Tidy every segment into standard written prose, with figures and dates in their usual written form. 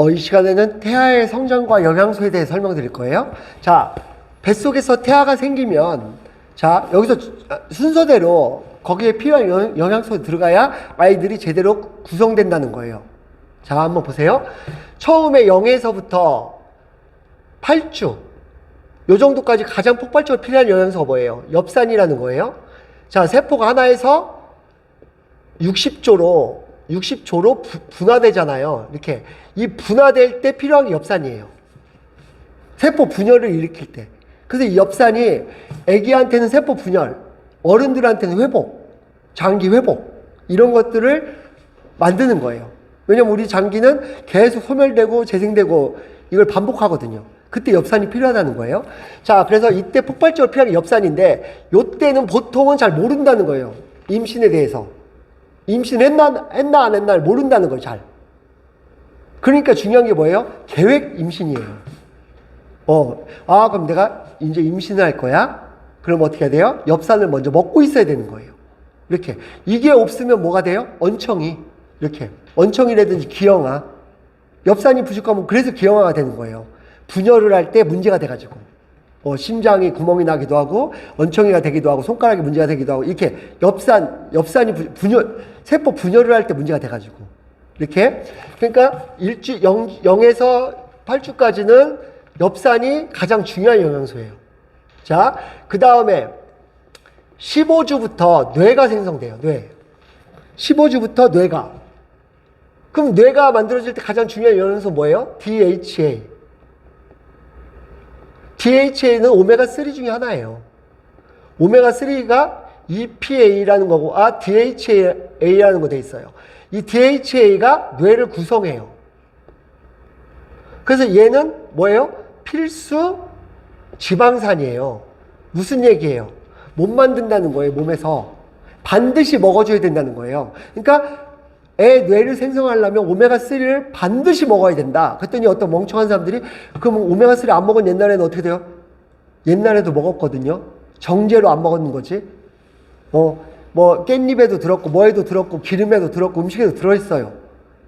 이 시간에는 태아의 성장과 영양소에 대해 설명드릴 거예요. 자, 뱃속에서 태아가 생기면, 자, 여기서 순서대로 거기에 필요한 영양소가 들어가야 아이들이 제대로 구성된다는 거예요. 자, 한번 보세요. 처음에 0에서부터 8주, 요 정도까지 가장 폭발적으로 필요한 영양소가 뭐예요? 엽산이라는 거예요. 자, 세포가 하나에서 60조로 분화되잖아요. 이렇게. 이 분화될 때 필요한 게 엽산이에요. 세포 분열을 일으킬 때. 그래서 이 엽산이 아기한테는 세포 분열, 어른들한테는 회복, 장기 회복, 이런 것들을 만드는 거예요. 왜냐면 우리 장기는 계속 소멸되고 재생되고 이걸 반복하거든요. 그때 엽산이 필요하다는 거예요. 자, 그래서 이때 폭발적으로 필요한 게 엽산인데, 요때는 보통은 잘 모른다는 거예요. 임신에 대해서. 임신했나 안 했나 모른다는 거예요, 잘. 그러니까 중요한 게 뭐예요? 계획 임신이에요. 그럼 내가 이제 임신을 할 거야? 그럼 어떻게 해야 돼요? 엽산을 먼저 먹고 있어야 되는 거예요. 이렇게. 이게 없으면 뭐가 돼요? 언청이. 이렇게. 언청이라든지 기형아. 엽산이 부족하면 그래서 기형아가 되는 거예요. 분열을 할 때 문제가 돼가지고. 심장이 구멍이 나기도 하고, 언청이가 되기도 하고, 손가락이 문제가 되기도 하고, 이렇게 엽산이 세포 분열을 할 때 문제가 돼가지고. 이렇게. 그러니까 0에서 8주까지는 엽산이 가장 중요한 영양소예요. 자, 그 다음에 15주부터 뇌가 생성돼요. 뇌. 15주부터 뇌가. 그럼 뇌가 만들어질 때 가장 중요한 영양소 뭐예요? DHA. DHA는 오메가3 중에 하나예요. 오메가3가 EPA라는 거고, DHA라는 거 돼 있어요. 이 DHA가 뇌를 구성해요. 그래서 얘는 뭐예요? 필수 지방산이에요. 무슨 얘기예요? 못 만든다는 거예요, 몸에서. 반드시 먹어줘야 된다는 거예요. 그러니까 애 뇌를 생성하려면 오메가3를 반드시 먹어야 된다. 그랬더니 어떤 멍청한 사람들이, 그럼 오메가3 안 먹은 옛날에는 어떻게 돼요? 옛날에도 먹었거든요. 정제로 안 먹었는 거지. 깻잎에도 들었고, 뭐에도 들었고, 기름에도 들었고, 음식에도 들어있어요.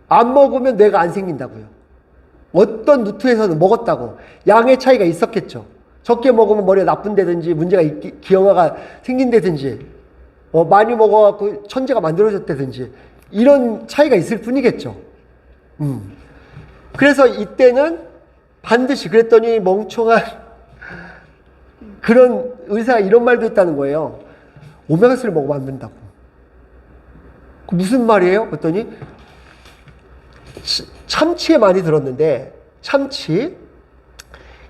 안 먹으면 뇌가 안 생긴다고요. 어떤 누트에서는 먹었다고. 양의 차이가 있었겠죠. 적게 먹으면 머리가 나쁜다든지, 문제가 기형아가 생긴다든지, 많이 먹어갖고 천재가 만들어졌다든지, 이런 차이가 있을 뿐이겠죠. 그래서 이때는 반드시, 그랬더니 멍청한 그런 의사가 이런 말도 했다는 거예요. 오메가3를 먹으면 안 된다고. 그 무슨 말이에요? 그랬더니 참치에 많이 들었는데, 참치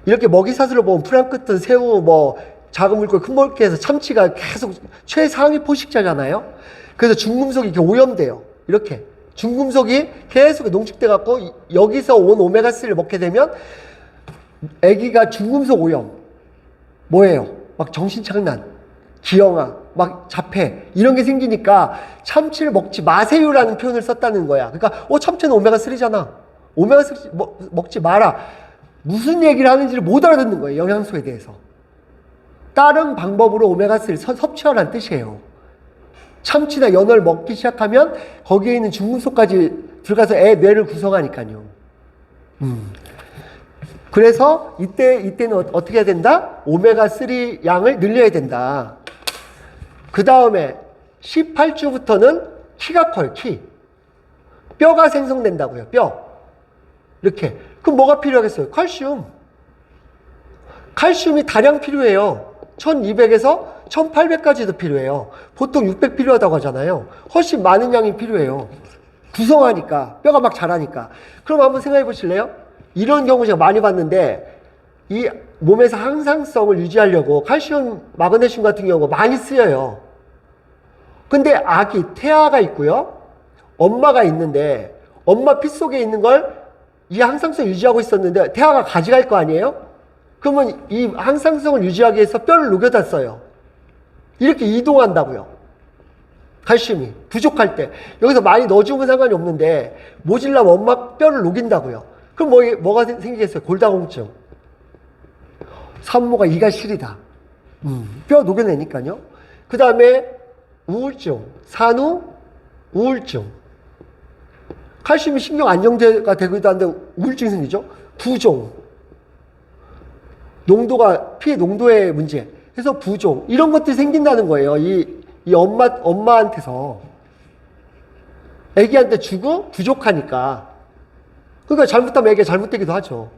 이렇게 먹이사슬로 보면 플랑크톤, 새우, 작은 물고기, 큰 물고기에서 참치가 계속 최상위 포식자잖아요. 그래서 중금속이 이렇게 오염돼요. 이렇게 중금속이 계속 농축돼 갖고 여기서 온 오메가3를 먹게 되면 아기가 중금속 오염, 뭐예요? 막 정신착란, 기형아, 막 자폐, 이런 게 생기니까 참치를 먹지 마세요라는 표현을 썼다는 거야. 그러니까 참치는 오메가3잖아. 오메가3 먹지 마라. 무슨 얘기를 하는지를 못 알아듣는 거예요. 영양소에 대해서. 다른 방법으로 오메가3를 섭취하라는 뜻이에요. 참치나 연어를 먹기 시작하면 거기에 있는 중금속까지 들어가서 애 뇌를 구성하니까요. 그래서 이때는 어떻게 해야 된다? 오메가3 양을 늘려야 된다. 그 다음에 18주부터는 키가 커요. 뼈가 생성된다고요. 뼈. 이렇게. 그럼 뭐가 필요하겠어요? 칼슘. 칼슘이 다량 필요해요. 1200에서 1800까지도 필요해요. 보통 600 필요하다고 하잖아요. 훨씬 많은 양이 필요해요. 구성하니까, 뼈가 막 자라니까. 그럼 한번 생각해 보실래요? 이런 경우 제가 많이 봤는데, 이 몸에서 항상성을 유지하려고 칼슘, 마그네슘 같은 경우가 많이 쓰여요. 근데 태아가 있고요. 엄마가 있는데, 엄마 피 속에 있는 걸 이 항상성 유지하고 있었는데, 태아가 가져갈 거 아니에요? 그러면 이 항상성을 유지하기 위해서 뼈를 녹여다 써요. 이렇게 이동한다고요. 칼슘이 부족할 때. 여기서 많이 넣어주면 상관이 없는데 모질라면 엄마 뼈를 녹인다고요. 그럼 뭐가 생기겠어요? 골다공증. 산모가 이가 시리다. 뼈 녹여내니까요. 그 다음에 우울증, 산후 우울증. 칼슘이 신경 안정제가 되기도 하는데 우울증이 생기죠. 부종. 농도가, 피의 농도의 문제. 그래서 부종. 이런 것들이 생긴다는 거예요. 이 엄마한테서. 애기한테 주고 부족하니까. 그러니까 잘못하면 애기가 잘못되기도 하죠.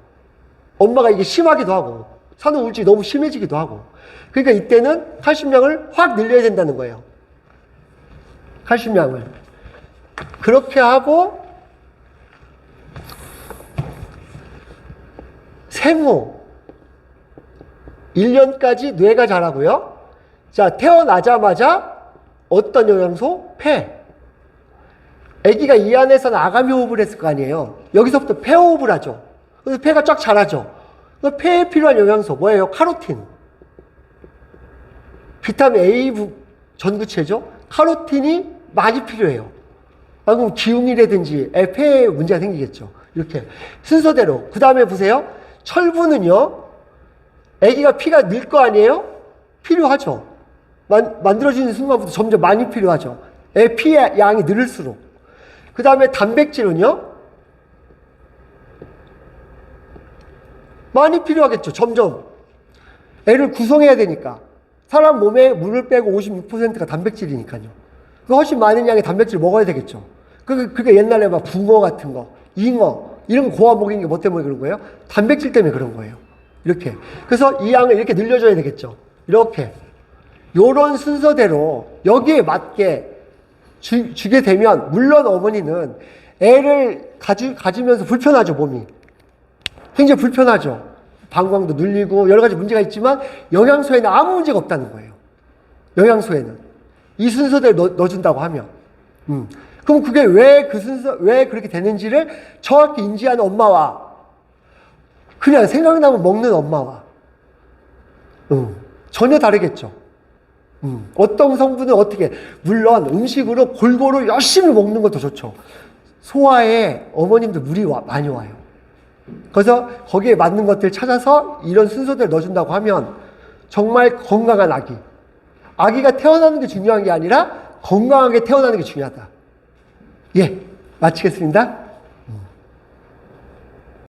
엄마가 이게 심하기도 하고, 산후 우울증이 너무 심해지기도 하고. 그러니까 이때는 칼슘량을 확 늘려야 된다는 거예요. 칼슘량을. 그렇게 하고, 생후 1년까지 뇌가 자라고요. 자, 태어나자마자 어떤 영양소? 폐. 아기가 이 안에서는 아가미 호흡을 했을 거 아니에요. 여기서부터 폐 호흡을 하죠. 그래서 폐가 쫙 자라죠. 폐에 필요한 영양소 뭐예요? 카로틴. 비타민 A 전구체죠. 카로틴이 많이 필요해요. 그럼 기흉이라든지 폐에 문제가 생기겠죠. 이렇게 순서대로. 그 다음에 보세요. 철분은요. 아기가 피가 늘 거 아니에요? 필요하죠. 만들어지는 순간부터 점점 많이 필요하죠. 피의 양이 늘을수록. 그 다음에 단백질은요. 많이 필요하겠죠. 점점. 애를 구성해야 되니까. 사람 몸에 물을 빼고 56%가 단백질이니까요. 훨씬 많은 양의 단백질을 먹어야 되겠죠. 그게 옛날에 막 붕어 같은 거, 잉어, 이런 거 고아 먹이는 게 뭐 때문에 그런 거예요? 단백질 때문에 그런 거예요. 이렇게. 그래서 이 양을 이렇게 늘려줘야 되겠죠. 이렇게. 요런 순서대로 여기에 맞게 주게 되면, 물론 어머니는 애를 가지면서 불편하죠, 몸이. 굉장히 불편하죠. 방광도 눌리고 여러 가지 문제가 있지만 영양소에는 아무 문제가 없다는 거예요. 영양소에는. 이 순서대로 넣어준다고 하면. 그럼 그게 왜 그렇게 되는지를 정확히 인지하는 엄마와 그냥 생각나면 먹는 엄마와 전혀 다르겠죠. 어떤 성분은 어떻게, 물론 음식으로 골고루 열심히 먹는 것도 좋죠. 소화에 어머님도 물이 많이 와요. 그래서 거기에 맞는 것들 찾아서 이런 순서대로 넣어준다고 하면 정말 건강한 아기. 아기가 태어나는 게 중요한 게 아니라 건강하게 태어나는 게 중요하다. 예, 마치겠습니다.